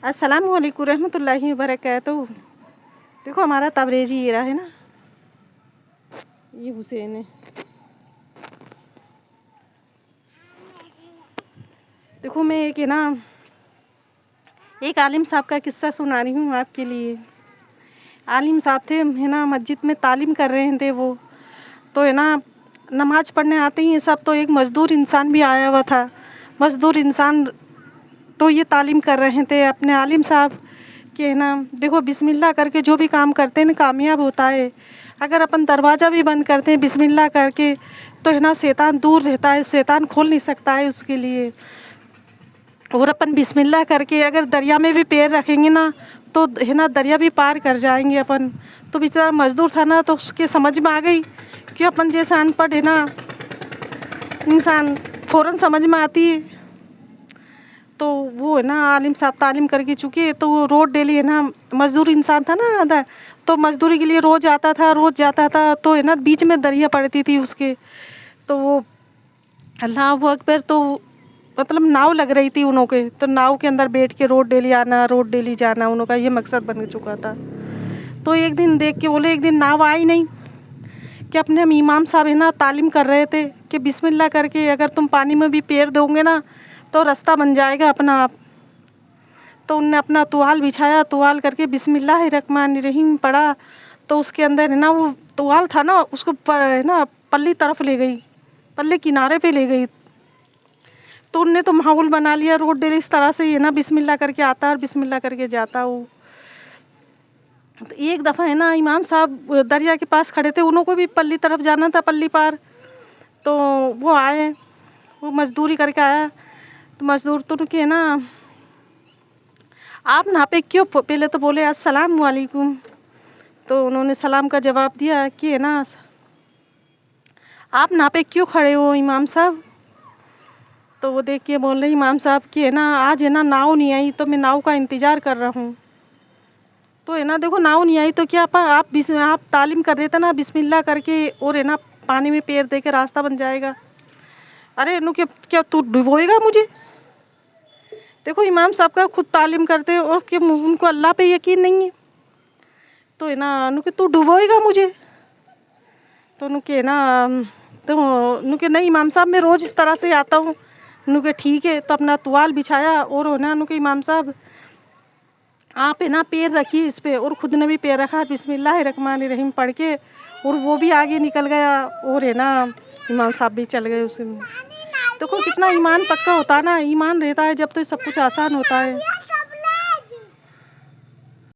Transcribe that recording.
अस्सलामु अलैकुम रहमतुल्लाहि वबरकातुहू। देखो हमारा तबरेज़ी ये रहा है ना, ये हुसैन है। देखो मैं एक है ना, एक आलिम साहब का किस्सा सुना रही हूँ आपके लिए। आलिम साहब थे है ना, मस्जिद में तालीम कर रहे थे वो, तो है ना नमाज़ पढ़ने आते ही सब, तो एक मज़दूर इंसान भी आया हुआ था। मज़दूर इंसान तो ये तालीम कर रहे थे अपने आलिम साहब कि है ना, देखो बिस्मिल्लाह करके जो भी काम करते हैं ना कामयाब होता है। अगर अपन दरवाज़ा भी बंद करते हैं बिस्मिल्लाह करके तो है ना शैतान दूर रहता है, शैतान खोल नहीं सकता है उसके लिए। और अपन बिस्मिल्लाह करके अगर दरिया में भी पैर रखेंगे ना तो है ना दरिया भी पार कर जाएंगे अपन। तो बेचारा मज़दूर था ना, तो उसके समझ में आ गई कि अपन जैसा अनपढ़ है ना इंसान फ़ौरन समझ में आती है। तो वो है ना आलिम साहब तालीम करके चुके, तो वो रोज़ डेली है ना, मज़दूर इंसान था ना आधा, तो मज़दूरी के लिए रोज़ आता था, रोज़ जाता था। तो है ना बीच में दरिया पड़ती थी उसके, तो वो अल्लाह अकबर, तो मतलब नाव लग रही थी उन्हों के, तो नाव के अंदर बैठ के रोज़ डेली आना, रोज़ डेली जाना, उन्हों का ये मकसद बन चुका था। तो एक दिन देख के बोले, एक दिन नाव आई नहीं कि अपने हम इमाम साहब है ना तालीम कर रहे थे कि बिस्मिल्लाह करके अगर तुम पानी में भी पैर दोगे ना तो रास्ता बन जाएगा अपना आप। तो उनने अपना तुवाल बिछाया, तुवाल करके बिस्मिल्लाहिर्रहमानिर्रहीम पढ़ा, तो उसके अंदर है ना वो तुवाल था ना उसको पर है ना पल्ली तरफ ले गई, पल्ले किनारे पे ले गई। तो उनने तो माहौल बना लिया रोड डेली इस तरह से ही है ना बिस्मिल्लाह करके आता और बिस्मिल्लाह करके जाता वो। तो एक दफ़ा है ना इमाम साहब दरिया के पास खड़े थे, उन्हों को भी पल्ली तरफ जाना था, पल्ली पार। तो वो आए, वो मज़दूरी करके आया, तो मज़दूर तो रुके ना, आप यहाँ पे क्यों, पहले तो बोले अस्सलाम वालेकुम, तो उन्होंने सलाम का जवाब दिया कि है ना आप यहाँ पे क्यों खड़े हो इमाम साहब। तो वो देख के बोल रहे इमाम साहब कि है ना आज है ना नाव नहीं आई, तो मैं नाव का इंतज़ार कर रहा हूँ। तो है ना देखो नाव नहीं आई तो क्या आप तालीम कर रहे थे ना बिस्मिल्लाह करके, और है ना पानी में पैर दे के रास्ता बन जाएगा। अरे नु क्या तू डुबोएगा मुझे। देखो इमाम साहब का खुद तालीम करते हैं और कि उनको अल्लाह पे यकीन नहीं है। तो है ना नु कि तू डुबोएगा मुझे। तो नु के ना, तो नु के नहीं इमाम साहब मैं रोज़ इस तरह से आता हूँ। नु के ठीक है, तो अपना तुवाल बिछाया और है ना नु के इमाम साहब आप है ना पैर रखिए इस पे, और खुद ने भी पैर रखा बिस्मिल्लाहिर्रहमानिर्रहीम पढ़ के, और वो भी आगे निकल गया और है ना इमाम साहब भी चल गए उसमें। देखो कितना ईमान पक्का होता है ना, ईमान रहता है जब तो सब कुछ आसान होता है।